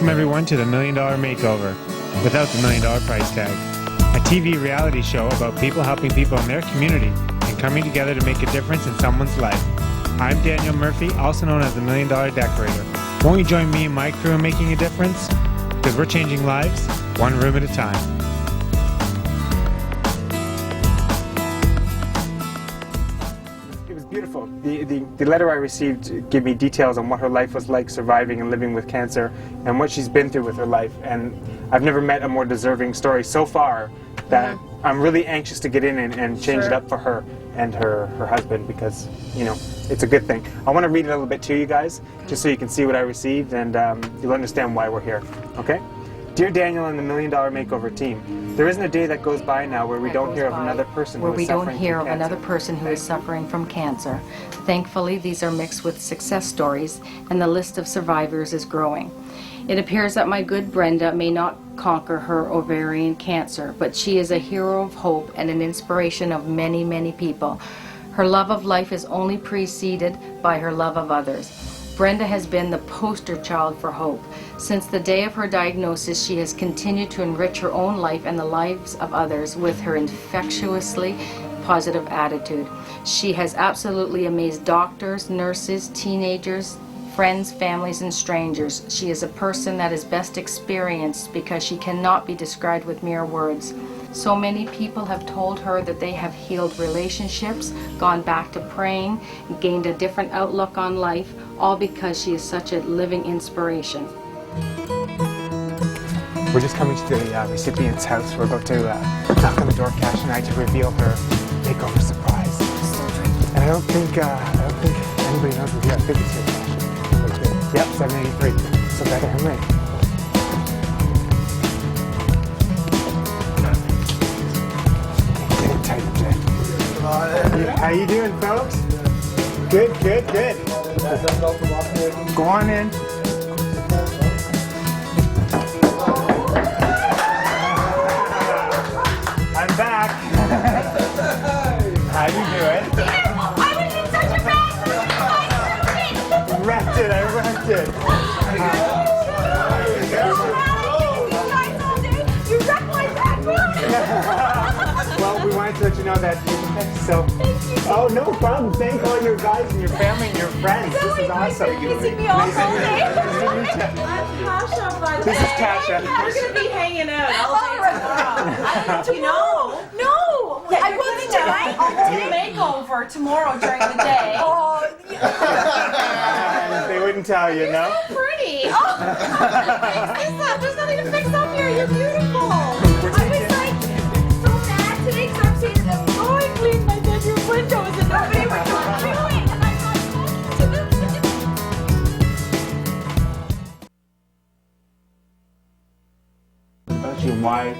Welcome everyone to the $1 Million Makeover, without the $1 Million price tag. A TV reality show about people helping people in their community and coming together to make a difference in someone's life. I'm Daniel Murphy, also known as the $1 Million Decorator. Won't you join me and my crew in making a difference? Because we're changing lives, one room at a time. Beautiful. The letter I received gave me details on what her life was like surviving and living with cancer and what she's been through with her life, and I've never met a more deserving story so far that I'm really anxious to get in and change it up for her and her husband, because, you know, it's a good thing. I want to read a little bit to you guys just so you can see what I received, and you'll understand why we're here. Okay? Dear Daniel and the $1 Million Makeover team, there isn't a day that goes by now where we don't hear of another person who is suffering from cancer. Where we don't hear of another person who is suffering from cancer. Thankfully, these are mixed with success stories, and the list of survivors is growing. It appears that my good Brenda may not conquer her ovarian cancer, but she is a hero of hope and an inspiration of many, many people. Her love of life is only preceded by her love of others. Brenda has been the poster child for hope. Since the day of her diagnosis, she has continued to enrich her own life and the lives of others with her infectiously positive attitude. She has absolutely amazed doctors, nurses, teenagers, friends, families, and strangers. She is a person that is best experienced because she cannot be described with mere words. So many people have told her that they have healed relationships, gone back to praying, gained a different outlook on life, all because she is such a living inspiration. We're just coming to the recipient's house. We're about to knock on the door, Cash and I, to reveal her makeover surprise. And I don't think anybody knows we're here. I think it's here, Cash. Yep, 783. So better than me. Get it tight, Jay. How you doing, folks? Good, good, good. Go on in. I'm back. How you doing? I was in such a bad mood. I wrecked it. You wrecked my bad mood. Well, we wanted to let you know that. So. Oh, no problem. Thank all your guys and your family and your friends. This is awesome. You see me all day. I'm Tasha, by the This is way. Tasha. We're going to be hanging out all day tomorrow. You know? No. Yeah, I will be tonight. I'll do a makeover tomorrow during the day. Oh, They wouldn't tell you, no? so pretty. Oh, there's nothing to fix up here. You're beautiful. I was like so mad today because I'm saying that I cleaned my bedroom windows and nobody was doing, and I'm not talking to them. About you, why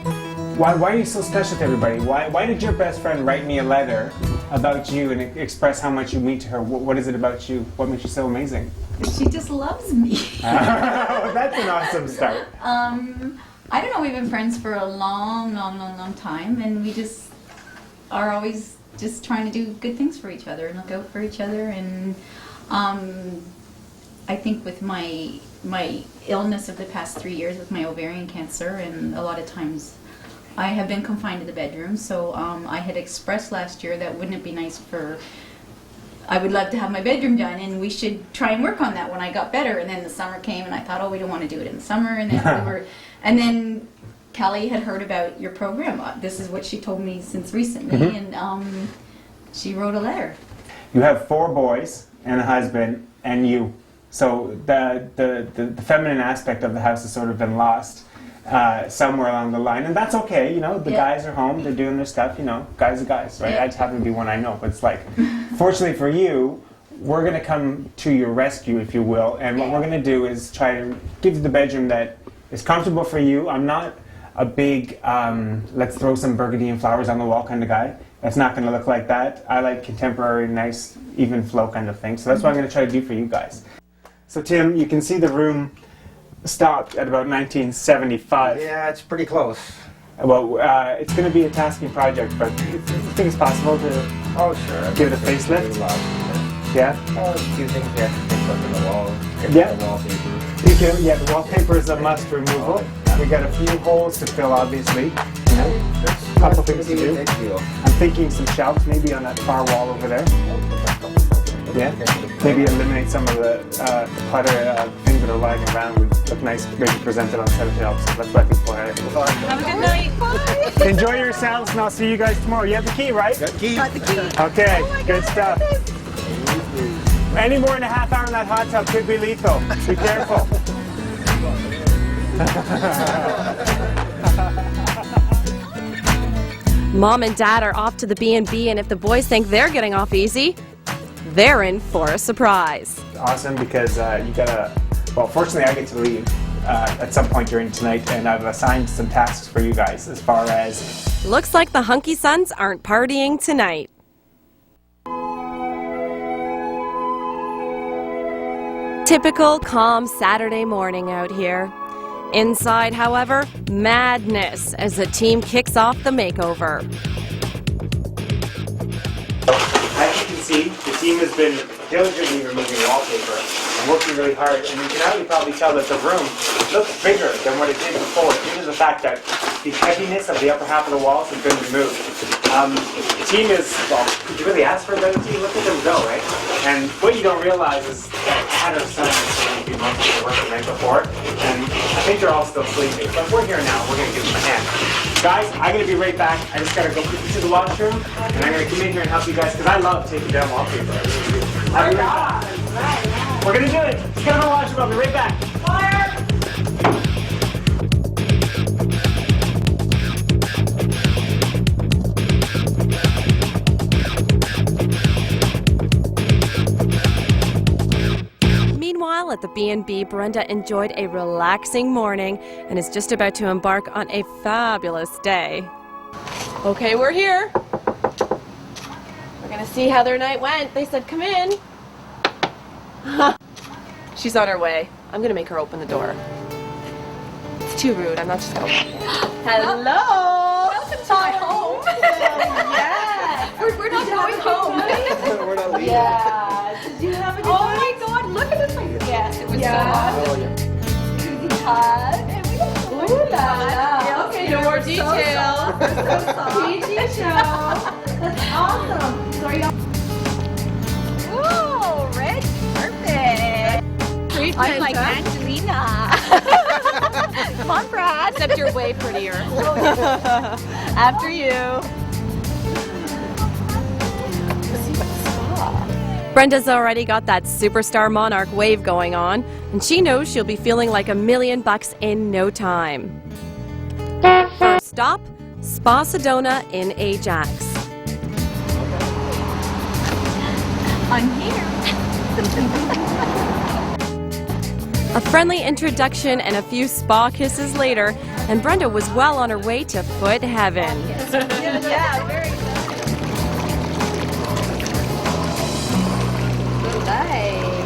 are you so special to everybody? Why did your best friend write me a letter about you and express how much you mean to her? What is it about you? What makes you so amazing? She just loves me. That's an awesome start. I don't know, we've been friends for a long time, and we just are always just trying to do good things for each other and look out for each other. And I think with my illness of the past 3 years with my ovarian cancer, and a lot of times I have been confined to the bedroom, so I had expressed last year that wouldn't it be nice I would love to have my bedroom done, and we should try and work on that when I got better. And then the summer came, and I thought, oh, we don't want to do it in the summer. And then and then Callie had heard about your program. This is what she told me since recently, and she wrote a letter. You have 4 boys and a husband and you. So the feminine aspect of the house has sort of been lost somewhere along the line, and that's okay. You know, the guys are home, they're doing their stuff. You know, guys are guys, right? I just happen to be one I know, but it's like, fortunately for you, we're going to come to your rescue, if you will, and what we're going to do is try to give you the bedroom that is comfortable for you. I'm not a big let's throw some burgundy and flowers on the wall kind of guy. It's not going to look like that. I like contemporary, nice, even flow kind of thing. So that's what I'm going to try to do for you guys. So Tim, you can see the room stopped at about 1975. Yeah, it's pretty close. Well, it's going to be a tasking project, but you think it's possible to give it a facelift? Yeah. Yeah? A few things we have to fix up in the walls, get the wallpaper. Yeah, the wallpaper is a must removal. We got a few holes to fill, obviously. You know, a couple things to do. I'm thinking some shelves, maybe on that far wall over there. Yeah, maybe eliminate some of the clutter, things that are lying around would look nice, maybe presented on a set of shelves. That's what I think for it. Have a good night. Enjoy yourselves, and I'll see you guys tomorrow. You have the key, right? Got the key. Okay, good stuff. Any more than a half hour in that hot tub could be lethal. Be careful. Mom and Dad are off to the B&B, and if the boys think they're getting off easy, they're in for a surprise. Awesome, because you gotta, well, fortunately I get to leave at some point during tonight, and I've assigned some tasks for you guys as far as... Looks like the Hunky Sons aren't partying tonight. Typical calm Saturday morning out here. Inside, however, madness as the team kicks off the makeover. As you can see, the team has been diligently removing wallpaper and working really hard, and you can already probably tell that the room looks bigger than what it did before due to the fact that the heaviness of the upper half of the walls has been removed. The team is, well, could you really ask for a better team? Look at them go, right? And what you don't realize is that Dad or son is going to be most of the work the night before, and I think they're all still sleeping. But we're here now, we're going to give them a hand. Guys, I'm going to be right back. I just got to go quickly to the washroom, and I'm going to come in here and help you guys, because I love taking down wallpaper. I'll be right back. We're going to do it. Just get in the washroom, I'll be right back. Meanwhile, at the B&B, Brenda enjoyed a relaxing morning and is just about to embark on a fabulous day. Okay, we're here. We're gonna see how their night went. They said, come in. She's on her way. I'm gonna make her open the door. It's too rude. I'm not just gonna open it. Hello! Welcome to my home. Yeah. We're not going home. We're not leaving. Yeah. Did you have a good Oh time? my God, look at this place. Yes, it was Yeah. so awesome. Easy hug. And we got some Ooh la la. Yeah, Okay, no no more detail. PG show. That's awesome. So are you? Ooh, red carpet. I'm like Angelina. Come on, Brad. Except you're way prettier. After you. Brenda's already got that superstar monarch wave going on, and she knows she'll be feeling like $1,000,000 in no time. First stop, Spa Sedona in Ajax. I'm here. A friendly introduction and a few spa kisses later, and Brenda was well on her way to foot heaven. Yeah, very good. Nice.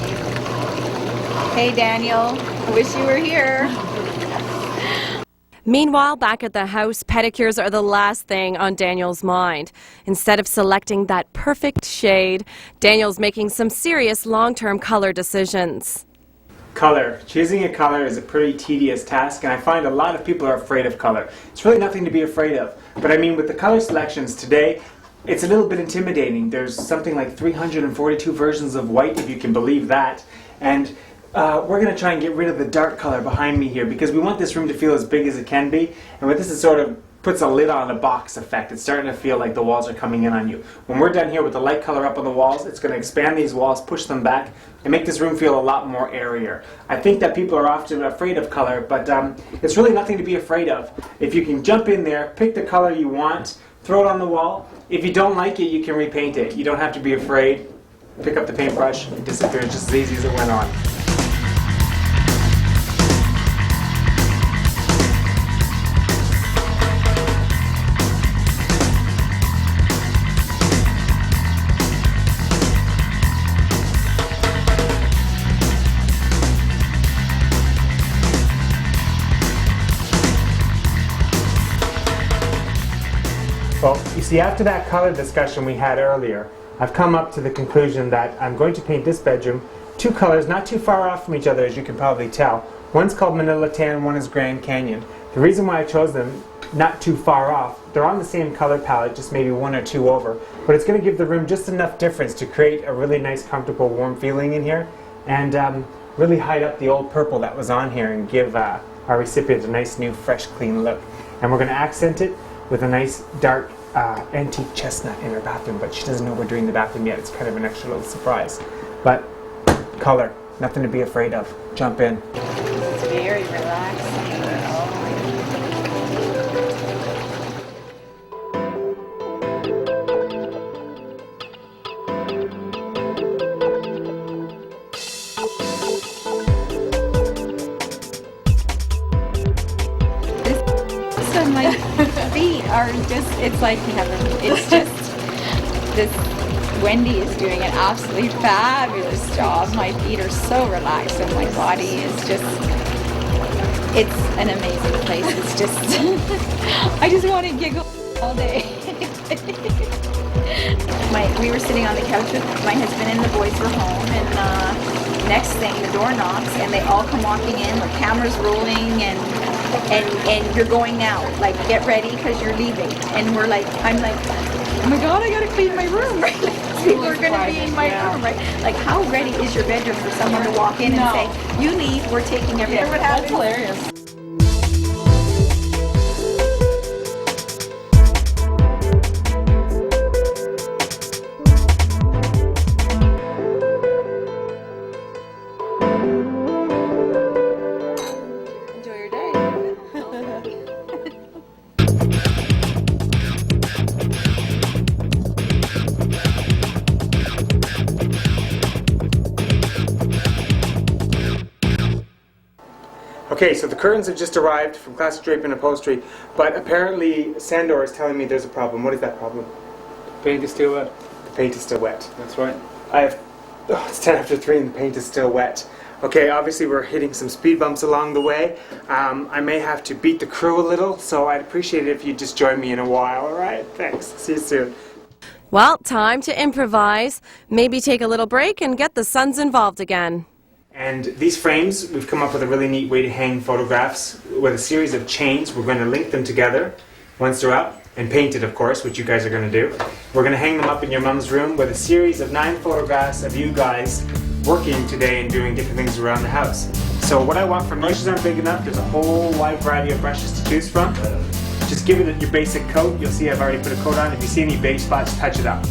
Hey, Daniel. I wish you were here. Meanwhile, back at the house, pedicures are the last thing on Daniel's mind. Instead of selecting that perfect shade, Daniel's making some serious long-term color decisions. Color. Choosing a color is a pretty tedious task, and I find a lot of people are afraid of color. It's really nothing to be afraid of. But I mean, with the color selections today, it's a little bit intimidating. There's something like 342 versions of white, if you can believe that. And we're going to try and get rid of the dark color behind me here, because we want this room to feel as big as it can be. And what this is sort of puts a lid on a box effect. It's starting to feel like the walls are coming in on you. When we're done here with the light color up on the walls, it's going to expand these walls, push them back, and make this room feel a lot more airier. I think that people are often afraid of color, but it's really nothing to be afraid of. If you can jump in there, pick the color you want, throw it on the wall. If you don't like it, you can repaint it. You don't have to be afraid. Pick up the paintbrush, it disappears just as easy as it went on. Well, you see, after that color discussion we had earlier, I've come up to the conclusion that I'm going to paint this bedroom two colors not too far off from each other, as you can probably tell. One's called Manila Tan, one is Grand Canyon. The reason why I chose them not too far off, they're on the same color palette, just maybe one or two over, but it's going to give the room just enough difference to create a really nice, comfortable, warm feeling in here, and really hide up the old purple that was on here and give our recipient a nice, new, fresh, clean look. And we're going to accent it with a nice, dark, antique chestnut in her bathroom, but she doesn't know we're doing the bathroom yet. It's kind of an extra little surprise. But color, nothing to be afraid of. Jump in. It's very relaxing. So my feet are just, it's like heaven. It's just, this, Wendy is doing an absolutely fabulous job. My feet are so relaxed and my body is just, it's an amazing place. It's just, I just want to giggle all day. We were sitting on the couch with my husband and the boys were home, and next thing the door knocks and they all come walking in, the camera's rolling, and you're going now, like get ready because you're leaving. And we're like, I'm like, oh my God, I gotta clean my room, right? People are gonna be in my room, right? Like, how ready is your bedroom for someone to walk in and say, you leave, we're taking everything? What happened? That's hilarious. Enjoy your day. Okay, so the curtains have just arrived from Classic Drape and Upholstery, but apparently Sandor is telling me there's a problem. What is that problem? Paint is still wet. The paint is still wet. That's right. It's 10 after 3 and the paint is still wet. Okay, obviously we're hitting some speed bumps along the way. I may have to beat the crew a little, so I'd appreciate it if you'd just join me in a while, alright? Thanks. See you soon. Well, time to improvise. Maybe take a little break and get the sons involved again. And these frames, we've come up with a really neat way to hang photographs with a series of chains. We're going to link them together once they're up, and painted, of course, which you guys are going to do. We're going to hang them up in your mom's room with a series of 9 photographs of you guys working today and doing different things around the house. So what I want from brushes aren't big enough. There's a whole wide variety of brushes to choose from. Just give it your basic coat. You'll see I've already put a coat on. If you see any beige spots, touch it up.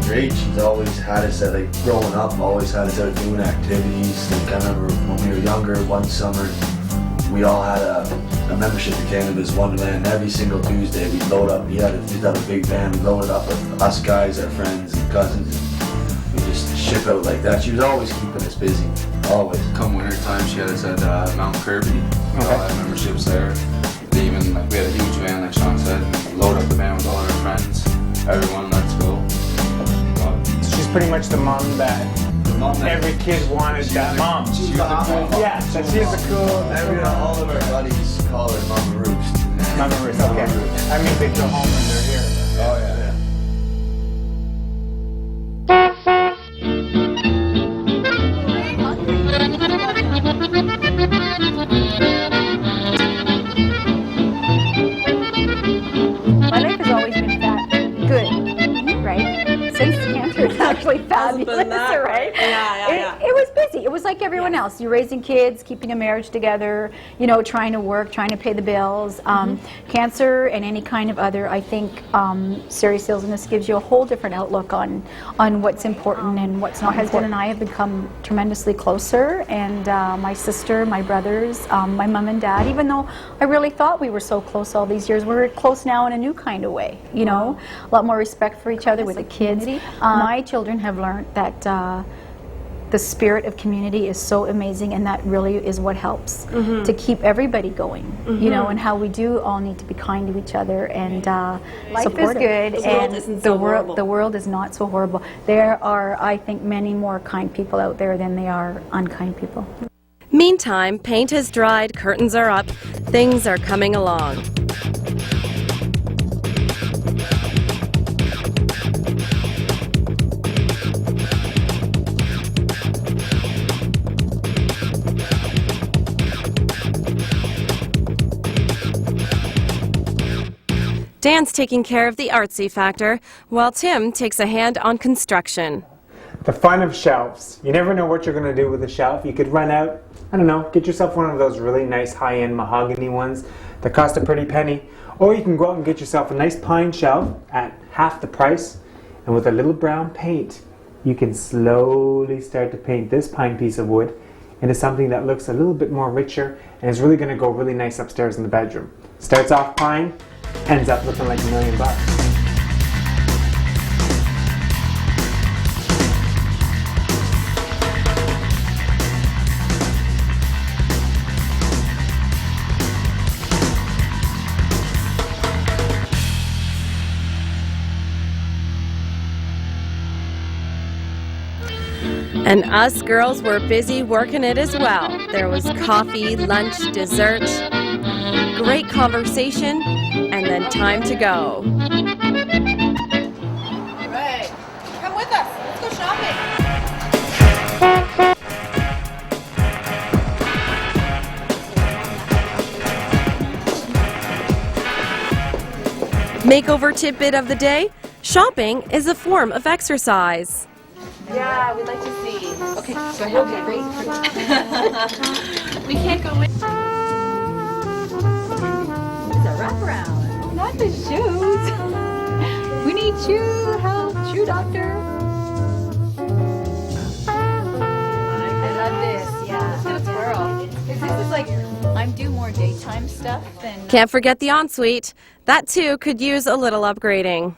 Great. She's always had us at, like, growing up, always had us out doing activities. Like, I remember when we were younger, one summer, we all had a membership to Canada's Wonderland. Every single Tuesday we'd load up, we'd have a big van, we'd load it up with us guys, our friends and cousins, and we'd just ship out like that. She was always keeping us busy, always. Come winter time, she had us at Mount Kirby. We all had memberships there. They even, like, we had a huge van, like Sean said, and we'd load up the van with all our friends. Everyone, let's go. She's pretty much the mom that every kid wanted. That mom. She's the hot one. Yeah, so she's a cool. All of our buddies call her Mama Roost. Mama Ruest, okay. I mean, they go home when they're here. Oh yeah. My life has always been good, right? Since cancer is actually fabulous, right? Yeah. It was busy. It was like everyone else. You're raising kids, keeping a marriage together, you know, trying to work, trying to pay the bills. Cancer and any kind of other, I think, serious illness gives you a whole different outlook on what's important and what's not. My husband and I have become tremendously closer, and my sister, my brothers, my mom and dad, even though I really thought we were so close all these years, we're close now in a new kind of way, you know, a lot more respect for each other with the kids. My children have learned that the spirit of community is so amazing, and that really is what helps to keep everybody going, you know, and how we do all need to be kind to each other and life is good, and the world is not so horrible. There are, I think, many more kind people out there than there are unkind people. Meantime, paint has dried, curtains are up, things are coming along. Dan's taking care of the artsy factor, while Tim takes a hand on construction. The fun of shelves. You never know what you're going to do with a shelf. You could run out, I don't know, get yourself one of those really nice high-end mahogany ones that cost a pretty penny. Or you can go out and get yourself a nice pine shelf at half the price, and with a little brown paint, you can slowly start to paint this pine piece of wood into something that looks a little bit more richer and is really going to go really nice upstairs in the bedroom. Starts off pine, ends up looking like $1 million. And us girls were busy working it as well. There was coffee, lunch, dessert, great conversation, and then time to go. All right. Come with us. Let's go shopping. Makeover tidbit of the day: shopping is a form of exercise. Yeah, we'd like to see. Okay, go ahead. Okay, we can't go in. It's a wraparound. Not the shoes. We need shoe help, shoe doctor. I love this. Yeah, so twirl. This is like, I'm do more daytime stuff than. Can't forget the ensuite. That too could use a little upgrading.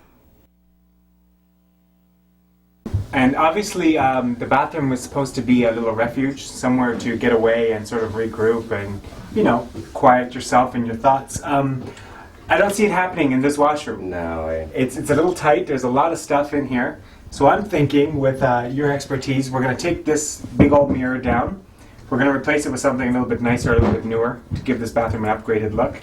And obviously, the bathroom was supposed to be a little refuge, somewhere to get away and sort of regroup and, you know, quiet yourself and your thoughts. I don't see it happening in this washroom. No way. It's a little tight. There's a lot of stuff in here. So I'm thinking, with your expertise, we're going to take this big old mirror down. We're going to replace it with something a little bit nicer, a little bit newer, to give this bathroom an upgraded look.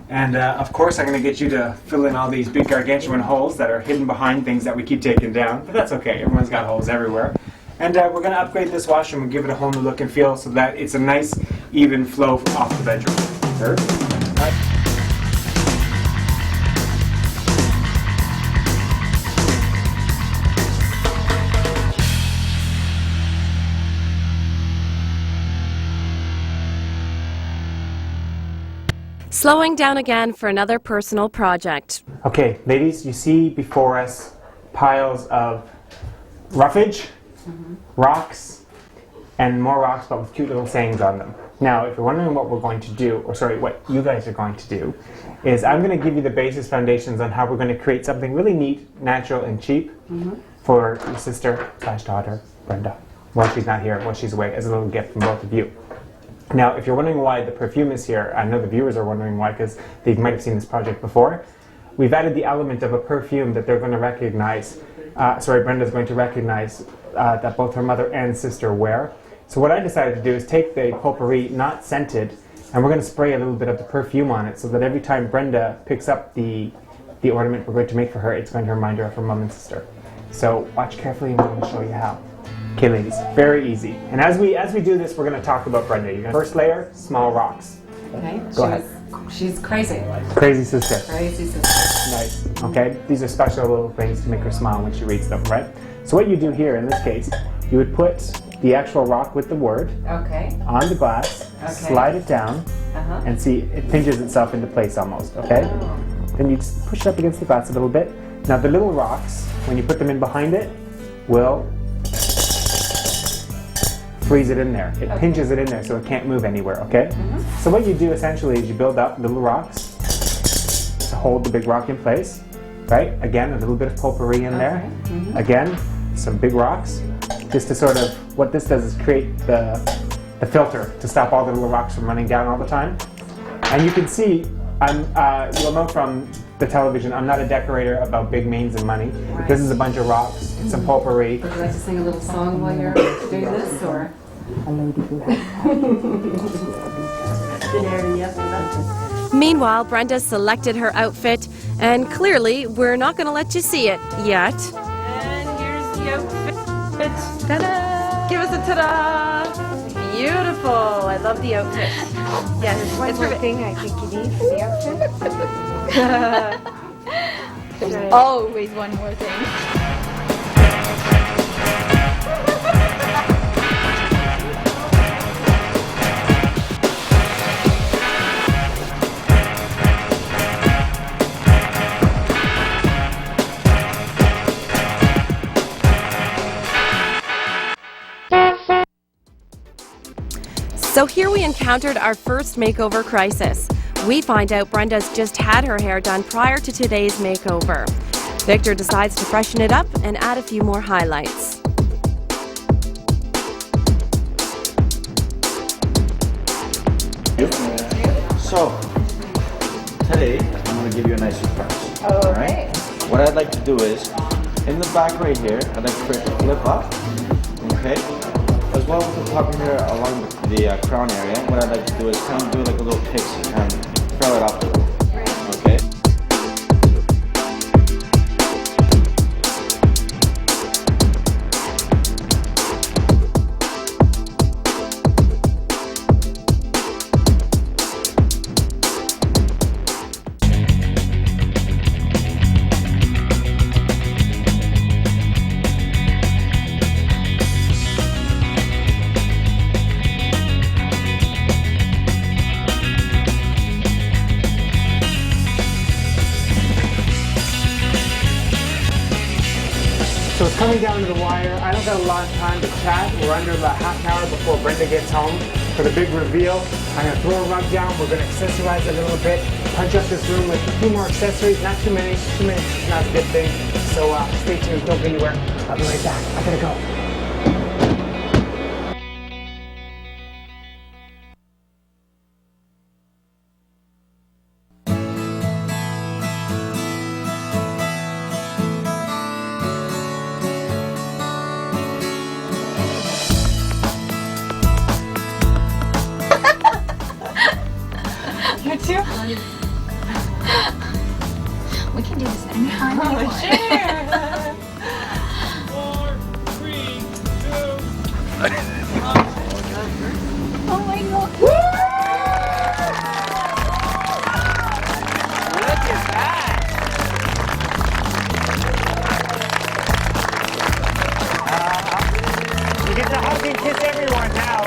And of course, I'm going to get you to fill in all these big gargantuan holes that are hidden behind things that we keep taking down. But that's okay. Everyone's got holes everywhere. And we're going to upgrade this washroom and give it a whole new look and feel so that it's a nice, even flow off the bedroom. Slowing down again for another personal project. Okay, ladies, you see before us piles of roughage, rocks, and more rocks, but with cute little sayings on them. Now, if you're wondering what we're going to do, or sorry, what you guys are going to do, is I'm going to give you the basis foundations on how we're going to create something really neat, natural, and cheap for your sister/daughter, Brenda, while she's not here, while she's away, as a little gift from both of you. Now, if you're wondering why the perfume is here, I know the viewers are wondering why, because they might have seen this project before. We've added the element of a perfume that they're going to recognize, Brenda's going to recognize that both her mother and sister wear. So what I decided to do is take the potpourri, not scented, and we're going to spray a little bit of the perfume on it so that every time Brenda picks up the ornament we're going to make for her, it's going to remind her of her mom and sister. So watch carefully and I'm going to show you how. Okay, ladies, very easy. And as we do this, we're going to talk about Brenda. You're going to first layer, small rocks. Okay. Go ahead. She's crazy. Crazy sister. Crazy sister. Nice. Okay, these are special little things to make her smile when she reads them, right? So what you do here, in this case, you would put the actual rock with the word on the glass, slide it down, and see it pinches itself into place almost, okay? Then you just push it up against the glass a little bit. Now the little rocks, when you put them in behind it, will freeze it in there. It pinches it in there so it can't move anywhere, okay? So what you do essentially is you build up little rocks to hold the big rock in place, right? Again, a little bit of potpourri in there. Again, some big rocks. Just to sort of, what this does is create the filter to stop all the little rocks from running down all the time. And you can see, you'll know from the television, I'm not a decorator about big mains and money. Right. This is a bunch of rocks, it's some potpourri. Would you like to sing a little song while you're doing this, or? Meanwhile, Brenda selected her outfit, and clearly, we're not going to let you see it yet. And here's the outfit. Ta-da! Give us a ta-da! Beautiful. I love the outfit. Yes, One more thing I think you need for the outfit. There's always one more thing. So here we encountered our first makeover crisis. We find out Brenda's just had her hair done prior to today's makeover. Victor decides to freshen it up and add a few more highlights. So, today I'm going to give you a nice surprise. Alright? What I'd like to do is, in the back right here, I'd like to create a flip up. Okay? As well with the top here along the crown area, what I'd like to do is kind of do like a little pixie, kind of curl it up a little. Okay? So it's coming down to the wire. I don't got a lot of time to chat. We're under about half an hour before Brenda gets home for the big reveal. I'm going to throw a rug down. We're going to accessorize it a little bit. Punch up this room with a few more accessories. Not too many. Too many is not a good thing. So stay tuned. Don't go anywhere. I'll be right back. I gotta go. You too? We can do this anytime you want. Sure. 4, 3, 2. Oh my god. Look at that! You get to hug and kiss everyone now.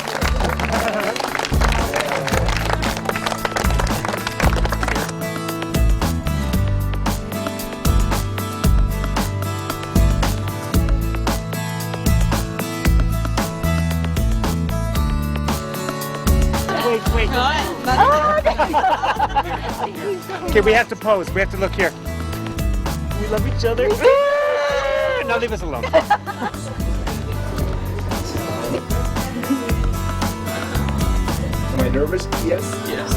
Wait. Okay, we have to pose. We have to look here. We love each other. Now leave us alone. Am I nervous? Yes. Yes.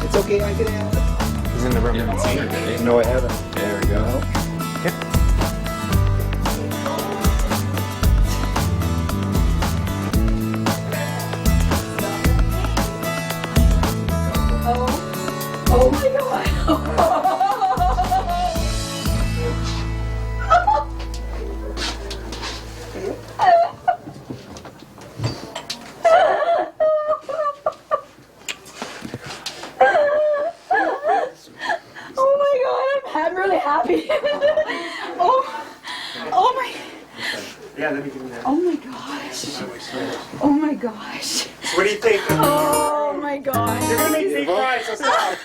It's okay, I can handle it. He's in the room. You haven't seen her today. No, I haven't. There we go. Oh my god. Oh my god, I'm really happy. Oh my. Yeah, let me give you that. Oh my gosh. Oh my gosh. What do you think? Oh my gosh. You're gonna make me cry, so stop.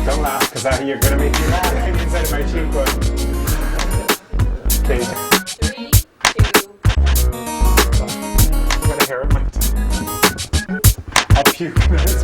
Don't laugh, because you're gonna make me laugh inside of my cheekbone. Okay. 3, few minutes